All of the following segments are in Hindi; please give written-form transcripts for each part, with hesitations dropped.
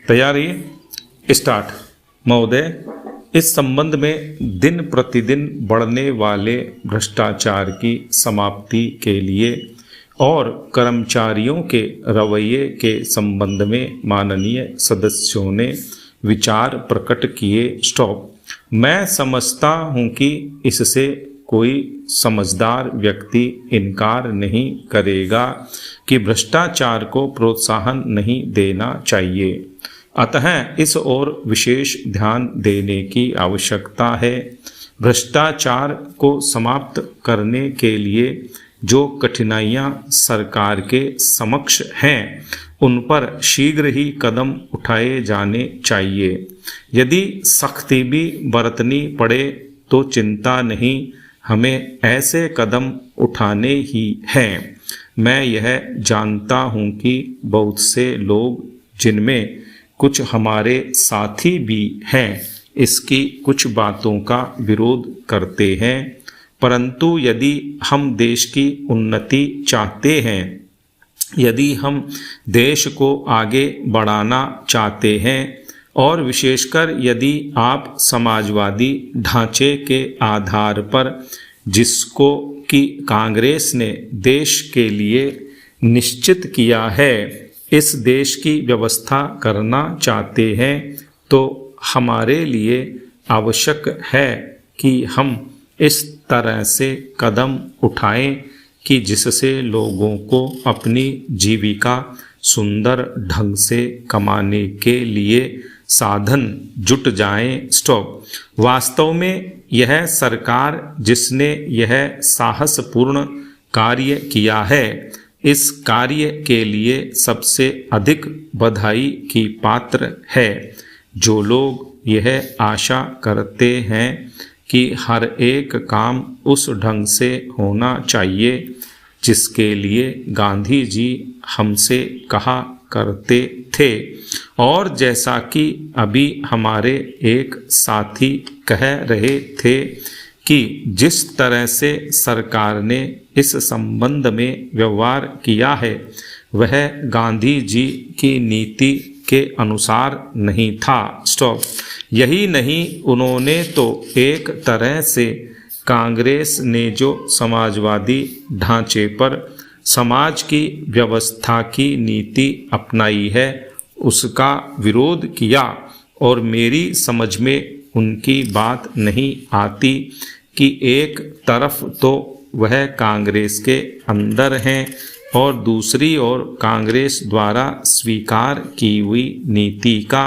तैयारी स्टार्ट। महोदय, इस संबंध में दिन प्रतिदिन बढ़ने वाले भ्रष्टाचार की समाप्ति के लिए और कर्मचारियों के रवैये के संबंध में माननीय सदस्यों ने विचार प्रकट किए। स्टॉप। मैं समझता हूं कि इससे कोई समझदार व्यक्ति इनकार नहीं करेगा कि भ्रष्टाचार को प्रोत्साहन नहीं देना चाहिए, अतः इस ओर विशेष ध्यान देने की आवश्यकता है। भ्रष्टाचार को समाप्त करने के लिए जो कठिनाइयां सरकार के समक्ष हैं, उन पर शीघ्र ही कदम उठाए जाने चाहिए। यदि सख्ती भी बरतनी पड़े तो चिंता नहीं, हमें ऐसे कदम उठाने ही हैं। मैं यह जानता हूं कि बहुत से लोग, जिनमें कुछ हमारे साथी भी हैं, इसकी कुछ बातों का विरोध करते हैं, परंतु यदि हम देश की उन्नति चाहते हैं, यदि हम देश को आगे बढ़ाना चाहते हैं और विशेषकर यदि आप समाजवादी ढांचे के आधार पर जिसको कि कांग्रेस ने देश के लिए निश्चित किया है, इस देश की व्यवस्था करना चाहते हैं, तो हमारे लिए आवश्यक है कि हम इस तरह से कदम उठाएं कि जिससे लोगों को अपनी जीविका सुंदर ढंग से कमाने के लिए साधन जुट जाएं। स्टॉप। वास्तव में यह सरकार जिसने यह साहसपूर्ण कार्य किया है, इस कार्य के लिए सबसे अधिक बधाई की पात्र है। जो लोग यह आशा करते हैं कि हर एक काम उस ढंग से होना चाहिए जिसके लिए गांधी जी हमसे कहा करते थे, और जैसा कि अभी हमारे एक साथी कह रहे थे कि जिस तरह से सरकार ने इस संबंध में व्यवहार किया है, वह गांधी जी की नीति के अनुसार नहीं था। स्टॉप। यही नहीं, उन्होंने तो एक तरह से कांग्रेस ने जो समाजवादी ढांचे पर समाज की व्यवस्था की नीति अपनाई है, उसका विरोध किया, और मेरी समझ में उनकी बात नहीं आती कि एक तरफ तो वह कांग्रेस के अंदर हैं और दूसरी ओर कांग्रेस द्वारा स्वीकार की हुई नीति का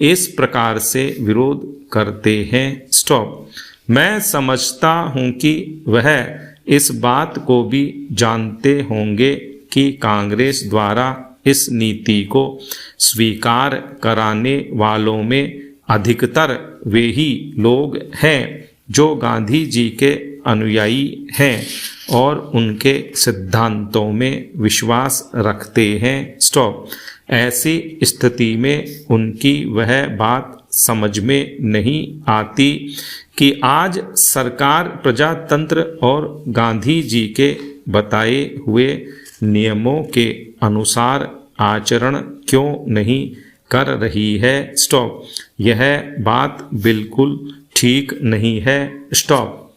इस प्रकार से विरोध करते हैं। स्टॉप। मैं समझता हूं कि वह इस बात को भी जानते होंगे कि कांग्रेस द्वारा इस नीति को स्वीकार कराने वालों में अधिकतर वे ही लोग हैं जो गांधी जी के अनुयायी हैं और उनके सिद्धांतों में विश्वास रखते हैं। स्टॉप। ऐसी स्थिति में उनकी वह बात समझ में नहीं आती कि आज सरकार प्रजातंत्र और गांधी जी के बताए हुए नियमों के अनुसार आचरण क्यों नहीं कर रही है। स्टॉप। यह बात बिल्कुल ठीक नहीं है। स्टॉप।